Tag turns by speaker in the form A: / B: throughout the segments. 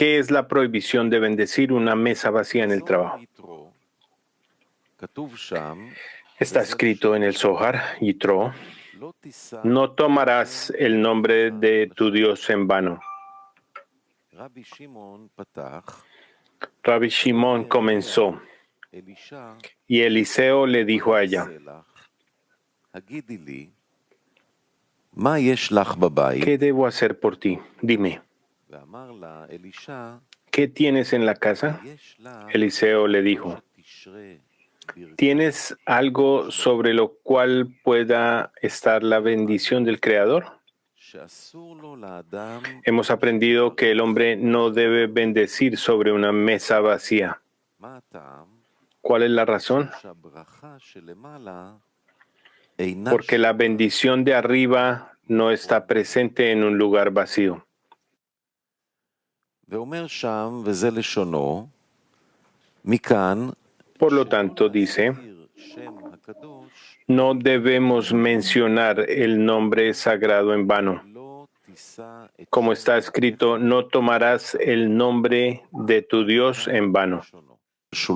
A: ¿Qué es la prohibición de bendecir una mesa vacía en el trabajo? Está escrito en el Zohar, Yitro, no tomarás el nombre de tu Dios en vano. Rabbi Shimon comenzó y Eliseo le dijo a ella, ¿qué debo hacer por ti? Dime, ¿qué tienes en la casa? Eliseo le dijo, ¿tienes algo sobre lo cual pueda estar la bendición del Creador? Hemos aprendido que el hombre no debe bendecir sobre una mesa vacía. ¿Cuál es la razón? Porque la bendición de arriba no está presente en un lugar vacío. Por lo tanto, dice, no debemos mencionar el nombre sagrado en vano. Como está escrito, no tomarás el nombre de tu Dios en vano.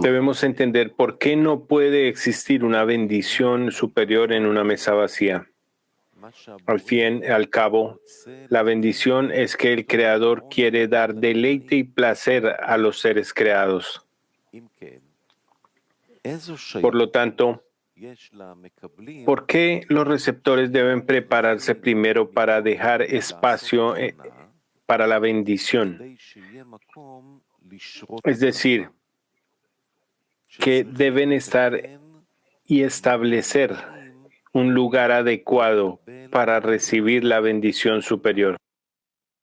A: Debemos entender por qué no puede existir una bendición superior en una mesa vacía. Al fin y al cabo, la bendición es que el Creador quiere dar deleite y placer a los seres creados. Por lo tanto, ¿por qué los receptores deben prepararse primero para dejar espacio para la bendición? Es decir, que deben estar y establecer un lugar adecuado para recibir la bendición superior.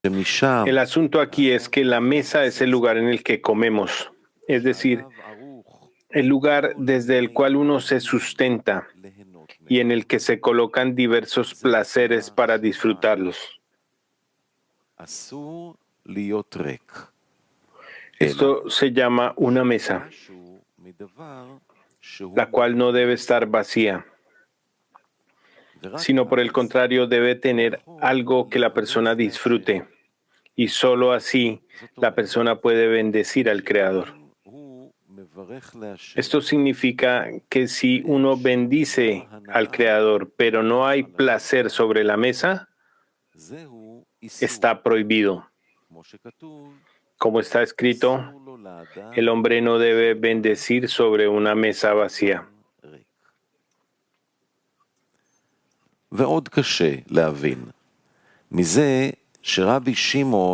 A: El asunto aquí es que la mesa es el lugar en el que comemos, es decir, el lugar desde el cual uno se sustenta y en el que se colocan diversos placeres para disfrutarlos. Esto se llama una mesa, la cual no debe estar vacía, sino por el contrario debe tener algo que la persona disfrute, y solo así la persona puede bendecir al Creador. Esto significa que si uno bendice al Creador, pero no hay placer sobre la mesa, está prohibido. Como está escrito, el hombre no debe bendecir sobre una mesa vacía.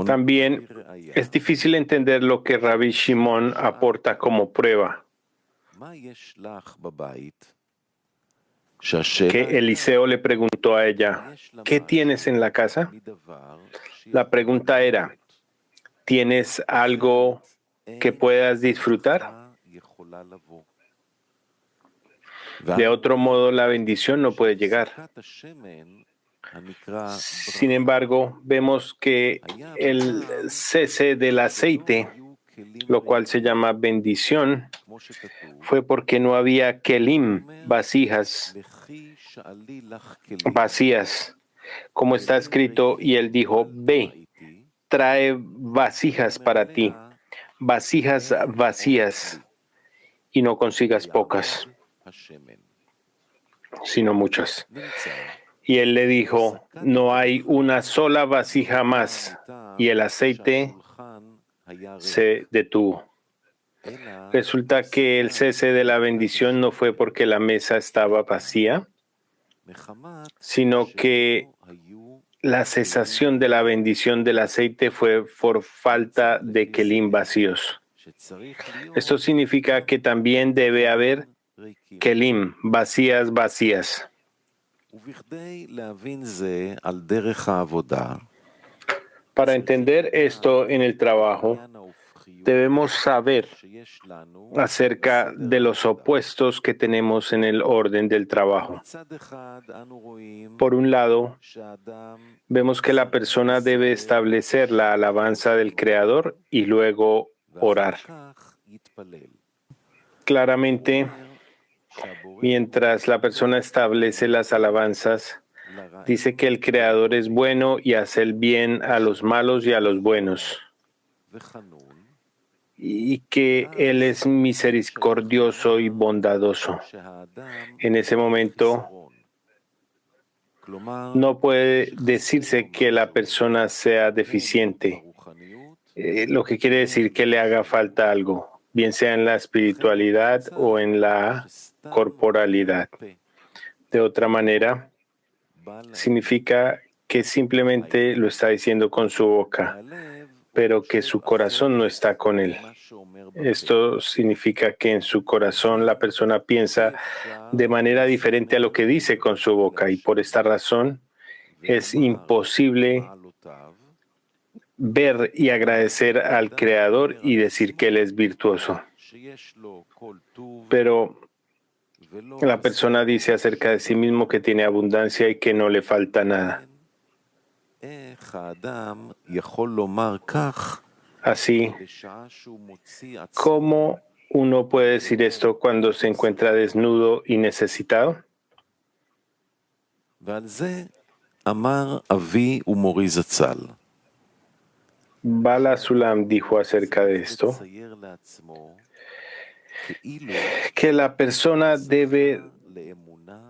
A: También es difícil entender lo que Rabbi Shimon aporta como prueba. Que Eliseo le preguntó a ella, ¿qué tienes en la casa? La pregunta era, ¿tienes algo que puedas disfrutar? De otro modo, la bendición no puede llegar. Sin embargo, vemos que el cese del aceite, lo cual se llama bendición, fue porque no había kelim, vasijas vacías, como está escrito, y él dijo, ve, trae vasijas para ti, vasijas vacías, y no consigas pocas, sino muchas. Y él le dijo, no hay una sola vasija más, y el aceite se detuvo. Resulta que el cese de la bendición no fue porque la mesa estaba vacía, sino que la cesación de la bendición del aceite fue por falta de kelim vacíos. Esto significa que también debe haber kelim, vacías. Para entender esto en el trabajo, debemos saber acerca de los opuestos que tenemos en el orden del trabajo. Por un lado, vemos que la persona debe establecer la alabanza del Creador y luego orar. Claramente, mientras la persona establece las alabanzas, dice que el Creador es bueno y hace el bien a los malos y a los buenos. y que Él es misericordioso y bondadoso. En ese momento no puede decirse que la persona sea deficiente, lo que quiere decir que le haga falta algo, bien sea en la espiritualidad o en la corporalidad. De otra manera, significa que simplemente lo está diciendo con su boca, pero que su corazón no está con él. Esto significa que en su corazón la persona piensa de manera diferente a lo que dice con su boca, y por esta razón es imposible ver y agradecer al Creador y decir que Él es virtuoso. Pero la persona dice acerca de sí mismo que tiene abundancia y que no le falta nada. Así, ¿cómo uno puede decir esto cuando se encuentra desnudo y necesitado? Bala Sulam dijo acerca de esto que la persona debe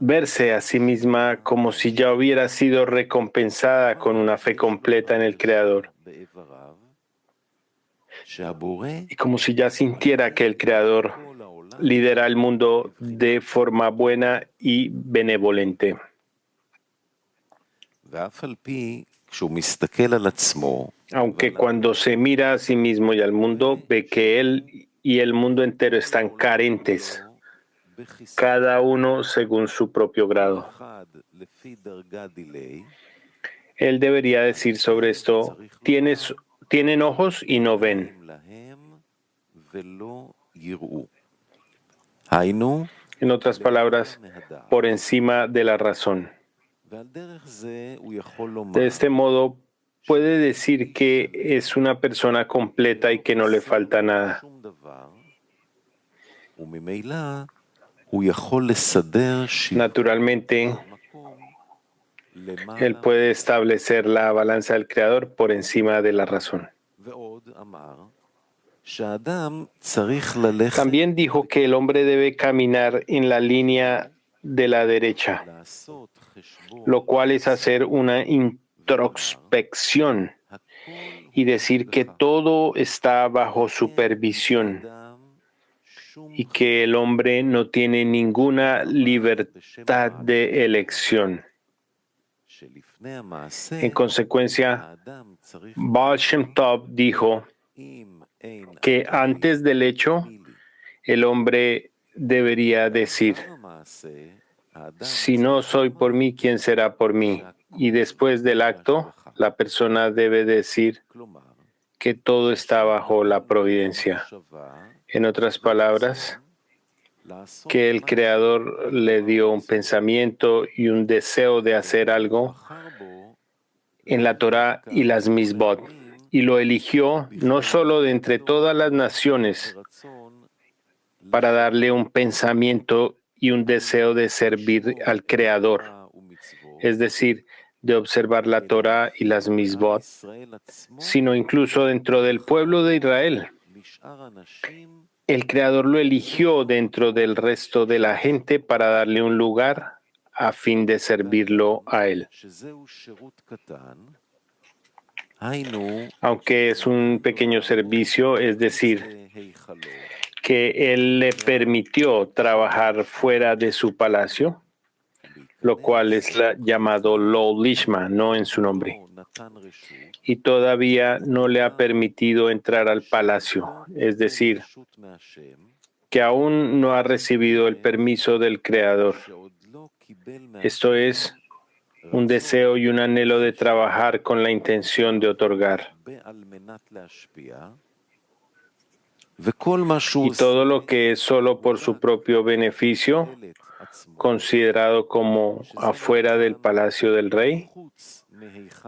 A: verse a sí misma como si ya hubiera sido recompensada con una fe completa en el Creador, y como si ya sintiera que el Creador lidera el mundo de forma buena y benevolente. Aunque cuando se mira a sí mismo y al mundo, ve que él y el mundo entero están carentes, cada uno según su propio grado. Él debería decir sobre esto: tienen ojos y no ven. En otras palabras, por encima de la razón. De este modo, puede decir que es una persona completa y que no le falta nada. Naturalmente, él puede establecer la balanza del Creador por encima de la razón. También dijo que el hombre debe caminar en la línea de la derecha, lo cual es hacer una introspección y decir que todo está bajo supervisión y que el hombre no tiene ninguna libertad de elección. En consecuencia, Baal Shem Tov dijo que antes del hecho, el hombre debería decir: si no soy por mí, ¿quién será por mí? Y después del acto, la persona debe decir que todo está bajo la providencia. En otras palabras, que el Creador le dio un pensamiento y un deseo de hacer algo en la Torá y las Mizbot, y lo eligió no solo de entre todas las naciones para darle un pensamiento y un deseo de servir al Creador, es decir, de observar la Torá y las Mizbot, sino incluso dentro del pueblo de Israel. El Creador lo eligió dentro del resto de la gente para darle un lugar a fin de servirlo a Él. Aunque es un pequeño servicio, es decir, que Él le permitió trabajar fuera de su palacio, lo cual es llamado Lo Lishma, no en su nombre. Y todavía no le ha permitido entrar al palacio, es decir, que aún no ha recibido el permiso del Creador. Esto es un deseo y un anhelo de trabajar con la intención de otorgar. Y todo lo que es solo por su propio beneficio, considerado como afuera del palacio del rey,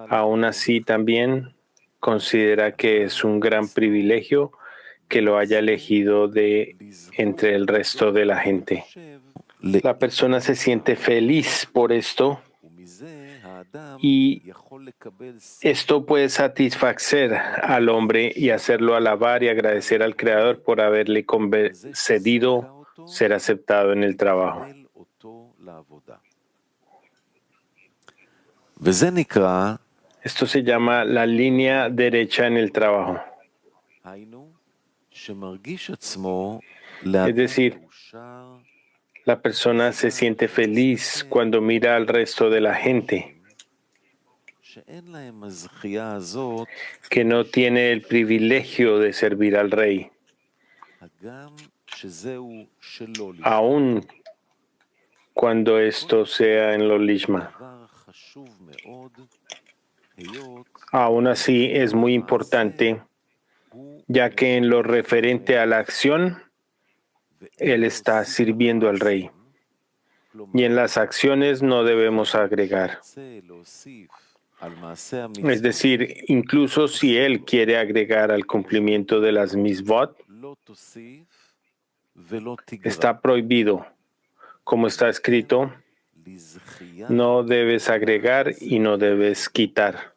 A: aún así también considera que es un gran privilegio que lo haya elegido de entre el resto de la gente. La persona se siente feliz por esto Y esto puede satisfacer al hombre y hacerlo alabar y agradecer al Creador por haberle concedido ser aceptado en el trabajo. Esto se llama la línea derecha en el trabajo. Es decir, la persona se siente feliz cuando mira al resto de la gente que no tiene el privilegio de servir al rey, aun cuando esto sea en lo lishma. Aún así es muy importante, ya que en lo referente a la acción, él está sirviendo al rey. Y en las acciones no debemos agregar. Es decir, incluso si él quiere agregar al cumplimiento de las misvot, está prohibido. Como está escrito, no debes agregar y no debes quitar.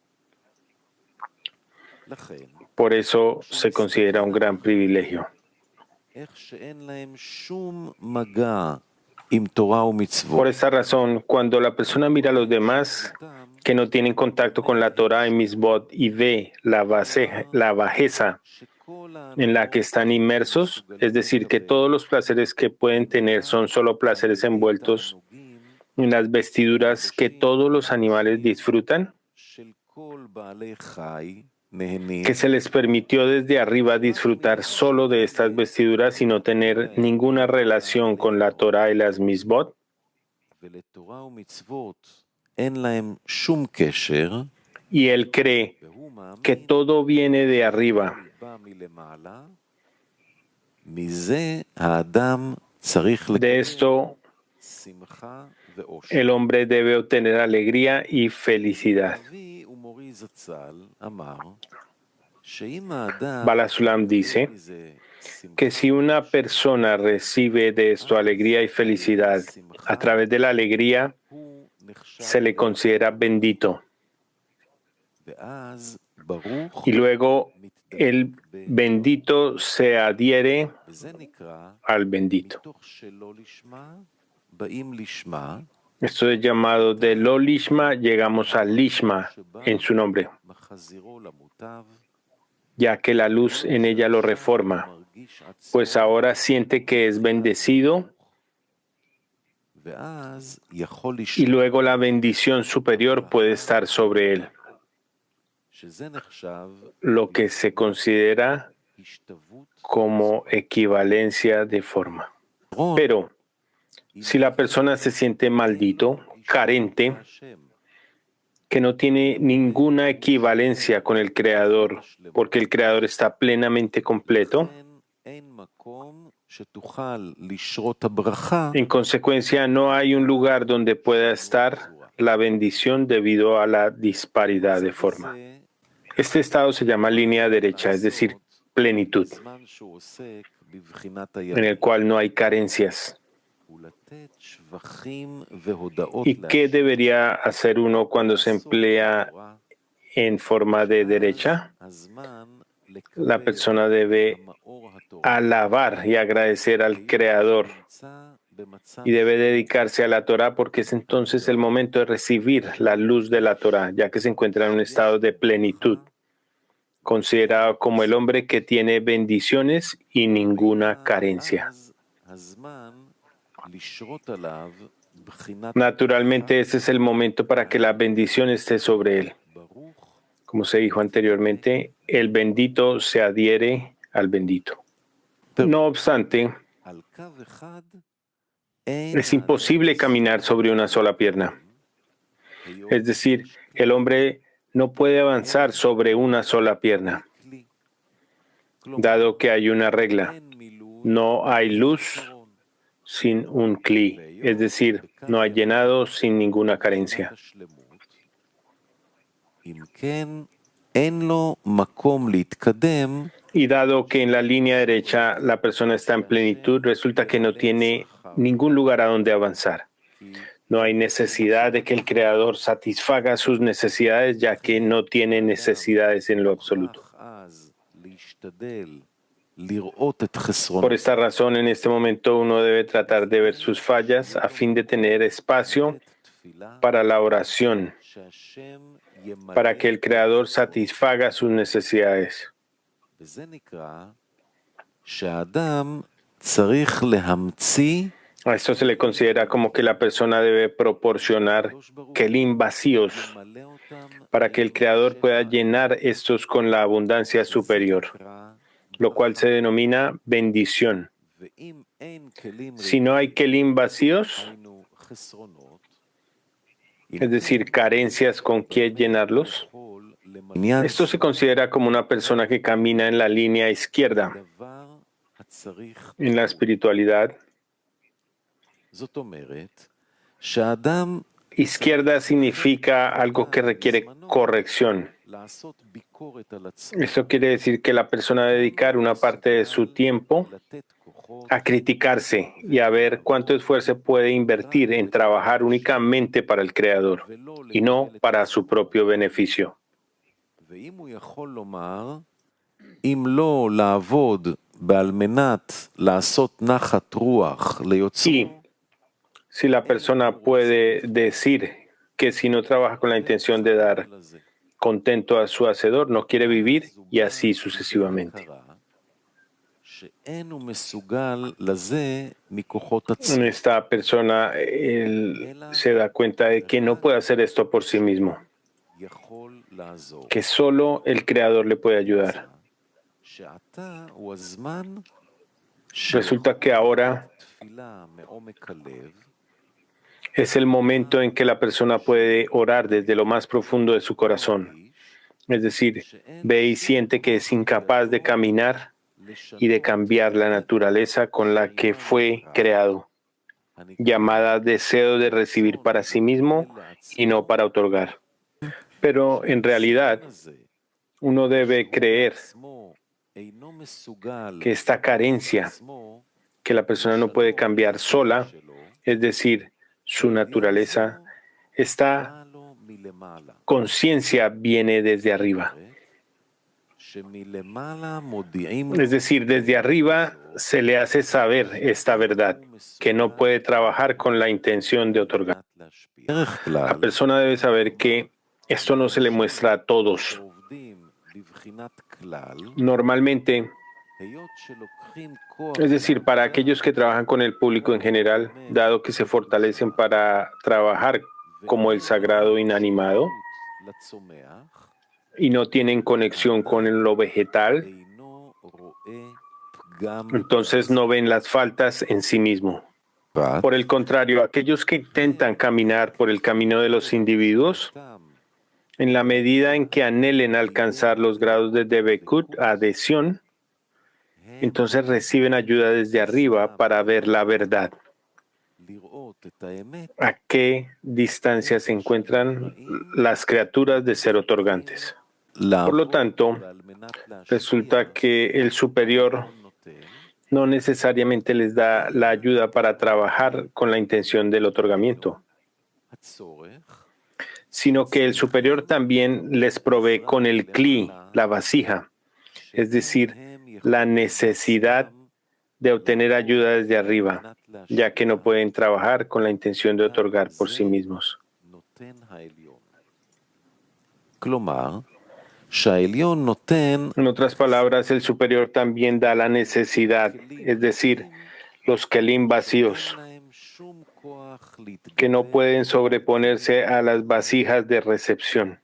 A: Por eso se considera un gran privilegio. Por esta razón, cuando la persona mira a los demás que no tienen contacto con la Torah y Misbot y ve la bajeza en la que están inmersos, es decir, que todos los placeres que pueden tener son solo placeres envueltos en las vestiduras que todos los animales disfrutan, que se les permitió desde arriba disfrutar solo de estas vestiduras y no tener ninguna relación con la Torah y las Misbot, y él cree que todo viene de arriba. De esto, el hombre debe obtener alegría y felicidad. Bala Sulam dice que si una persona recibe de esto alegría y felicidad, a través de la alegría se le considera bendito. Y luego el bendito se adhiere al bendito. Esto es llamado de lo lishma, llegamos al lishma en su nombre, ya que la luz en ella lo reforma, pues ahora siente que es bendecido y luego la bendición superior puede estar sobre él, lo que se considera como equivalencia de forma. Pero si la persona se siente maldito, carente, que no tiene ninguna equivalencia con el Creador, porque el Creador está plenamente completo, en consecuencia no hay un lugar donde pueda estar la bendición debido a la disparidad de forma. Este estado se llama línea derecha, es decir, plenitud, en el cual no hay carencias. ¿Y qué debería hacer uno cuando se emplea en forma de derecha? La persona debe alabar y agradecer al Creador y debe dedicarse a la Torah, porque es entonces el momento de recibir la luz de la Torah, ya que se encuentra en un estado de plenitud, considerado como el hombre que tiene bendiciones y ninguna carencia. Naturalmente, ese es el momento para que la bendición esté sobre él. Como se dijo anteriormente, el bendito se adhiere al bendito. No obstante, es imposible caminar sobre una sola pierna. Es decir, el hombre no puede avanzar sobre una sola pierna, dado que hay una regla. No hay luz sin un kli, es decir, no hay llenado sin ninguna carencia. Y dado que en la línea derecha la persona está en plenitud, resulta que no tiene ningún lugar a donde avanzar. No hay necesidad de que el Creador satisfaga sus necesidades, ya que no tiene necesidades en lo absoluto. Por esta razón, en este momento uno debe tratar de ver sus fallas a fin de tener espacio para la oración, para que el Creador satisfaga sus necesidades. A esto se le considera como que la persona debe proporcionar kelim vacíos para que el Creador pueda llenar estos con la abundancia superior, lo cual se denomina bendición. Si no hay kelim vacíos, es decir, carencias con que llenarlos, esto se considera como una persona que camina en la línea izquierda en la espiritualidad. Izquierda significa algo que requiere corrección. Esto quiere decir que la persona debe dedicar una parte de su tiempo a criticarse y a ver cuánto esfuerzo puede invertir en trabajar únicamente para el Creador y no para su propio beneficio. Y si la persona puede decir que si no trabaja con la intención de dar contento a su hacedor, no quiere vivir, y así sucesivamente. En esta persona, él se da cuenta de que no puede hacer esto por sí mismo, que solo el Creador le puede ayudar. Resulta que ahora es el momento en que la persona puede orar desde lo más profundo de su corazón. Es decir, ve y siente que es incapaz de caminar y de cambiar la naturaleza con la que fue creado, llamada deseo de recibir para sí mismo y no para otorgar. Pero en realidad, uno debe creer que esta carencia que la persona no puede cambiar sola, es decir, su naturaleza, esta conciencia viene desde arriba. Es decir, desde arriba se le hace saber esta verdad, que no puede trabajar con la intención de otorgar. La persona debe saber que esto no se le muestra a todos. Normalmente, es decir, para aquellos que trabajan con el público en general, dado que se fortalecen para trabajar como el sagrado inanimado y no tienen conexión con lo vegetal, entonces no ven las faltas en sí mismo. Por el contrario, aquellos que intentan caminar por el camino de los individuos, en la medida en que anhelen alcanzar los grados de Debekut, adhesión, entonces reciben ayuda desde arriba para ver la verdad. ¿A qué distancia se encuentran las criaturas de ser otorgantes? Por lo tanto, resulta que el superior no necesariamente les da la ayuda para trabajar con la intención del otorgamiento, sino que el superior también les provee con el kli, la vasija, es decir, la necesidad de obtener ayuda desde arriba, ya que no pueden trabajar con la intención de otorgar por sí mismos. En otras palabras, el superior también da la necesidad, es decir, los kelim vacíos, que no pueden sobreponerse a las vasijas de recepción.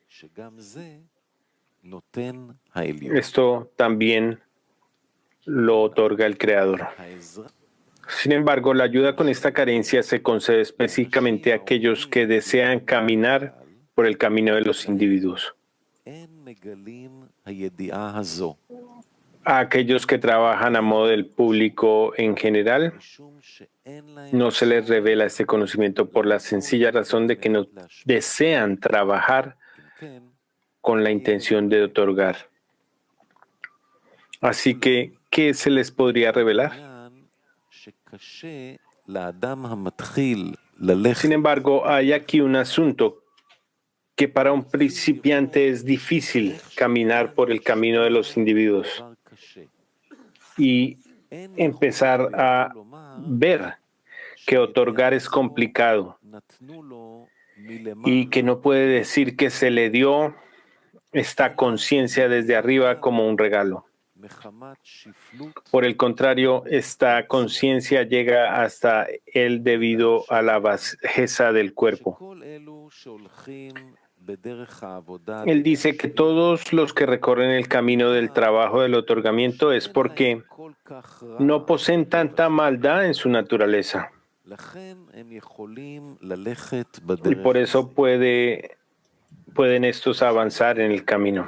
A: Esto también lo otorga el Creador. Sin embargo, la ayuda con esta carencia se concede específicamente a aquellos que desean caminar por el camino de los individuos. A aquellos que trabajan a modo del público en general, no se les revela este conocimiento por la sencilla razón de que no desean trabajar con la intención de otorgar. Así que, ¿qué se les podría revelar? Sin embargo, hay aquí un asunto que para un principiante es difícil caminar por el camino de los individuos y empezar a ver que otorgar es complicado y que no puede decir que se le dio esta conciencia desde arriba como un regalo. Por el contrario, esta conciencia llega hasta él debido a la bajeza del cuerpo. Él dice que todos los que recorren el camino del trabajo del otorgamiento es porque no poseen tanta maldad en su naturaleza. Y por eso pueden estos avanzar en el camino.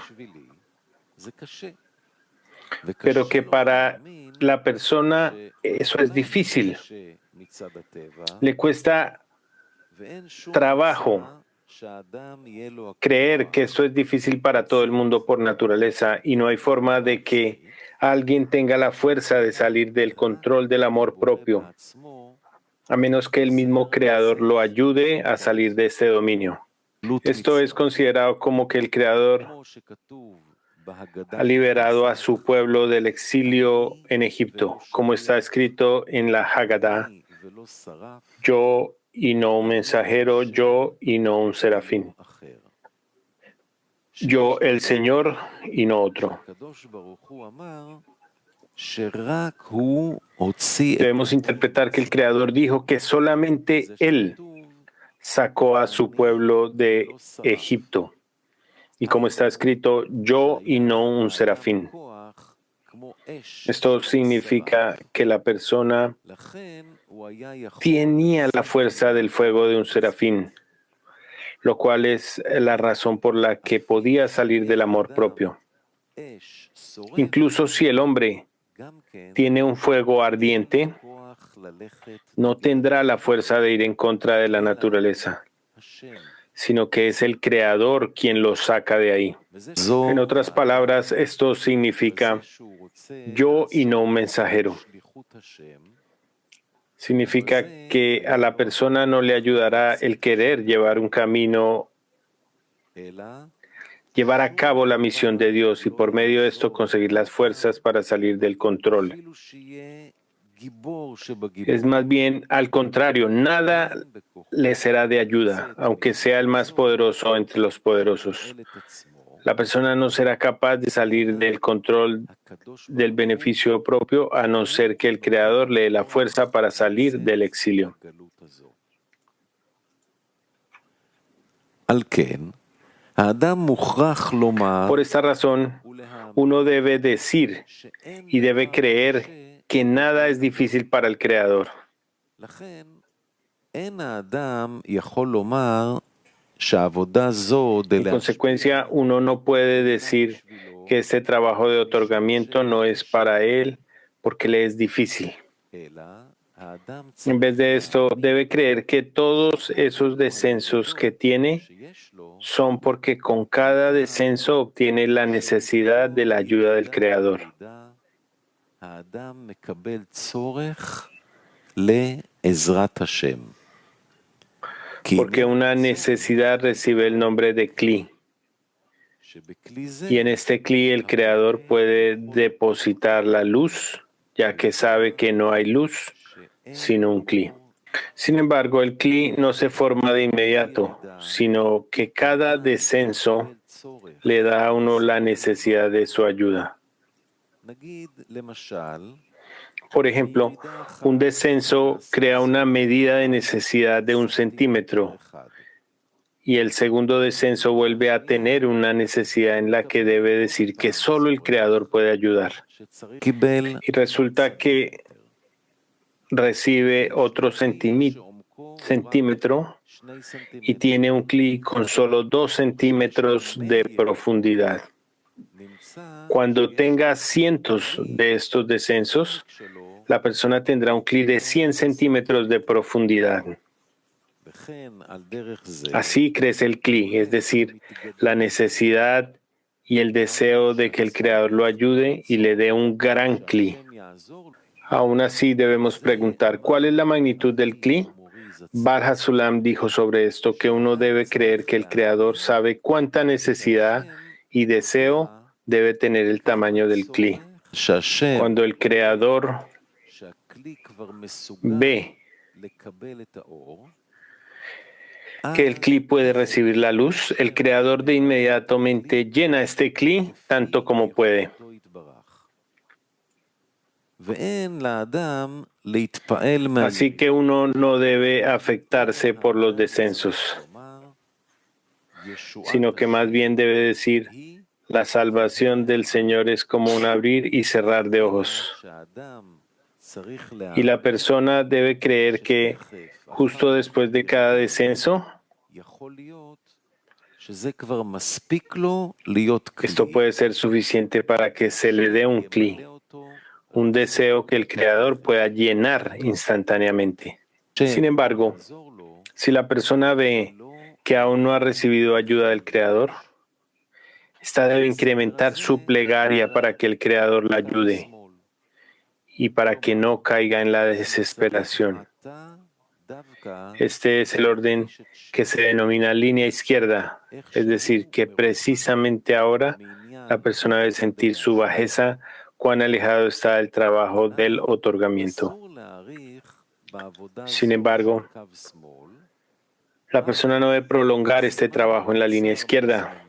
A: Pero que para la persona eso es difícil. Le cuesta trabajo creer que esto es difícil para todo el mundo por naturaleza y no hay forma de que alguien tenga la fuerza de salir del control del amor propio, a menos que el mismo Creador lo ayude a salir de este dominio. Esto es considerado como que el Creador ha liberado a su pueblo del exilio en Egipto, como está escrito en la Haggadah: yo y no un mensajero, yo y no un serafín. Yo, el Señor, y no otro. Debemos interpretar que el Creador dijo que solamente Él sacó a su pueblo de Egipto. Y como está escrito, yo y no un serafín. Esto significa que la persona tenía la fuerza del fuego de un serafín, lo cual es la razón por la que podía salir del amor propio. Incluso si el hombre tiene un fuego ardiente, no tendrá la fuerza de ir en contra de la naturaleza, sino que es el Creador quien lo saca de ahí. En otras palabras, esto significa yo y no un mensajero. Significa que a la persona no le ayudará el querer llevar un camino, llevar a cabo la misión de Dios y por medio de esto conseguir las fuerzas para salir del control. Es más bien al contrario, nada le será de ayuda, aunque sea el más poderoso entre los poderosos. La persona no será capaz de salir del control del beneficio propio a no ser que el Creador le dé la fuerza para salir del exilio. Por esta razón, uno debe decir y debe creer que nada es difícil para el Creador. En consecuencia, uno no puede decir que este trabajo de otorgamiento no es para él porque le es difícil. En vez de esto, debe creer que todos esos descensos que tiene son porque con cada descenso obtiene la necesidad de la ayuda del Creador. Porque una necesidad recibe el nombre de Kli. Y en este Kli el Creador puede depositar la luz, ya que sabe que no hay luz sino un Kli. Sin embargo, el Kli no se forma de inmediato, sino que cada descenso le da a uno la necesidad de su ayuda. Por ejemplo, un descenso crea una medida de necesidad de 1 centímetro y el segundo descenso vuelve a tener una necesidad en la que debe decir que solo el Creador puede ayudar. Y resulta que recibe otro centímetro y tiene un Kli con solo 2 centímetros de profundidad. Cuando tenga cientos de estos descensos, la persona tendrá un Kli de 100 centímetros de profundidad. Así crece el Kli, es decir, la necesidad y el deseo de que el Creador lo ayude y le dé un gran Kli. Aún así debemos preguntar, ¿cuál es la magnitud del Kli? Bar Hasulam dijo sobre esto que uno debe creer que el Creador sabe cuánta necesidad y deseo debe tener el tamaño del cli. Cuando el Creador ve que el cli puede recibir la luz, el Creador de inmediatamente llena este cli tanto como puede. Así que uno no debe afectarse por los descensos, sino que más bien debe decir, la salvación del Señor es como un abrir y cerrar de ojos. Y la persona debe creer que justo después de cada descenso, esto puede ser suficiente para que se le dé un cli, un deseo que el Creador pueda llenar instantáneamente. Sin embargo, si la persona ve que aún no ha recibido ayuda del Creador, esta debe incrementar su plegaria para que el Creador la ayude y para que no caiga en la desesperación. Este es el orden que se denomina línea izquierda, es decir, que precisamente ahora la persona debe sentir su bajeza, cuán alejado está del trabajo del otorgamiento. Sin embargo, la persona no debe prolongar este trabajo en la línea izquierda.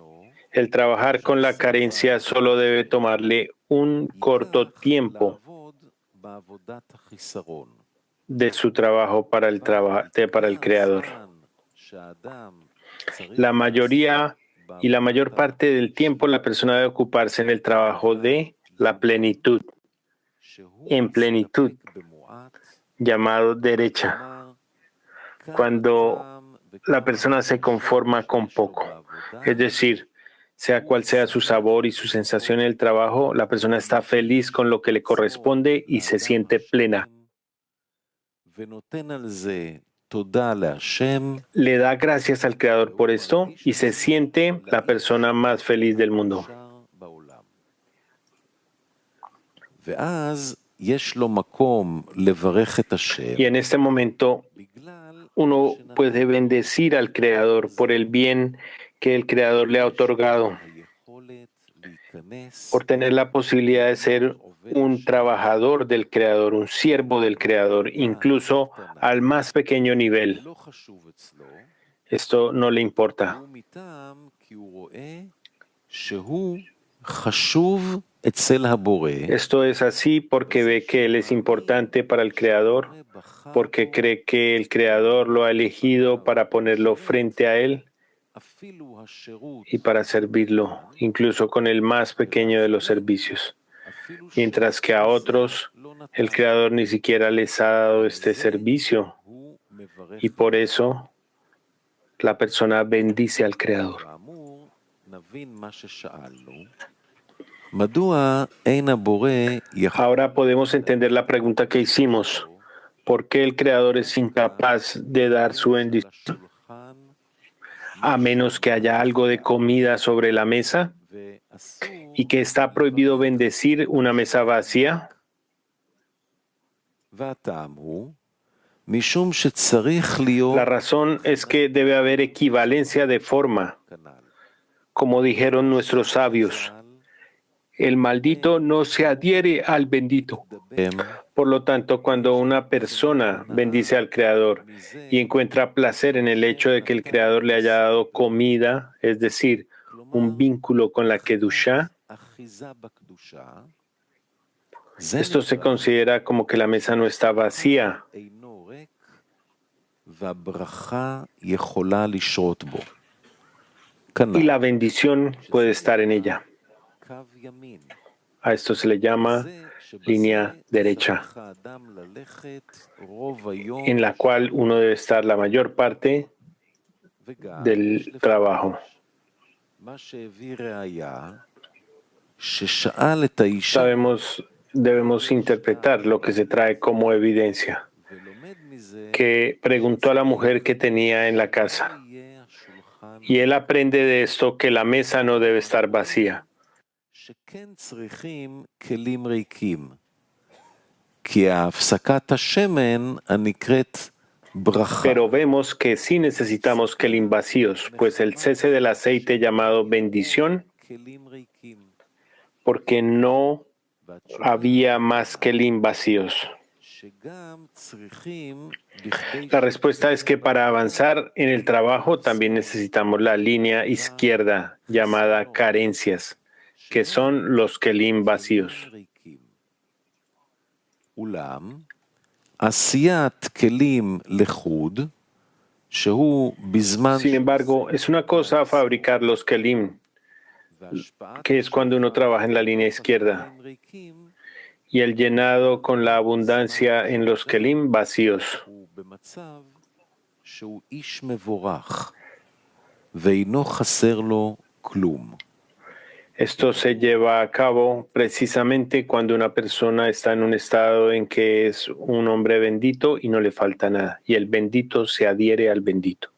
A: El trabajar con la carencia solo debe tomarle un corto tiempo de su trabajo para el Creador. La mayor parte del tiempo la persona debe ocuparse en el trabajo de la plenitud, en plenitud, llamado derecha, cuando la persona se conforma con poco. Es decir, sea cual sea su sabor y su sensación en el trabajo, la persona está feliz con lo que le corresponde y se siente plena. Le da gracias al Creador por esto y se siente la persona más feliz del mundo. Y en este momento uno puede bendecir al Creador por el bien que el Creador le ha otorgado, por tener la posibilidad de ser un trabajador del Creador, un siervo del Creador, incluso al más pequeño nivel. Esto no le importa. Esto es así porque ve que Él es importante para el Creador, porque cree que el Creador lo ha elegido para ponerlo frente a Él y para servirlo, incluso con el más pequeño de los servicios. Mientras que a otros, el Creador ni siquiera les ha dado este servicio y por eso la persona bendice al Creador. Ahora podemos entender la pregunta que hicimos. ¿Por qué el Creador es incapaz de dar su bendición a menos que haya algo de comida sobre la mesa y que está prohibido bendecir una mesa vacía? La razón es que debe haber equivalencia de forma. Como dijeron nuestros sabios, el maldito no se adhiere al bendito. Por lo tanto, cuando una persona bendice al Creador y encuentra placer en el hecho de que el Creador le haya dado comida, es decir, un vínculo con la Kedushá, esto se considera como que la mesa no está vacía. Y la bendición puede estar en ella. A esto se le llama línea derecha, en la cual uno debe estar la mayor parte del trabajo. Debemos interpretar lo que se trae como evidencia, que preguntó a la mujer que tenía en la casa, y él aprende de esto que la mesa no debe estar vacía. Pero vemos que sí necesitamos kelim vacíos, pues el cese del aceite llamado bendición, porque no había más kelim vacíos. La respuesta es que para avanzar en el trabajo también necesitamos la línea izquierda llamada carencias, que son los kelim vacíos. Sin embargo, es una cosa fabricar los kelim, que es cuando uno trabaja en la línea izquierda, y el llenado con la abundancia en los kelim vacíos. Esto se lleva a cabo precisamente cuando una persona está en un estado en que es un hombre bendito y no le falta nada, y el bendito se adhiere al bendito.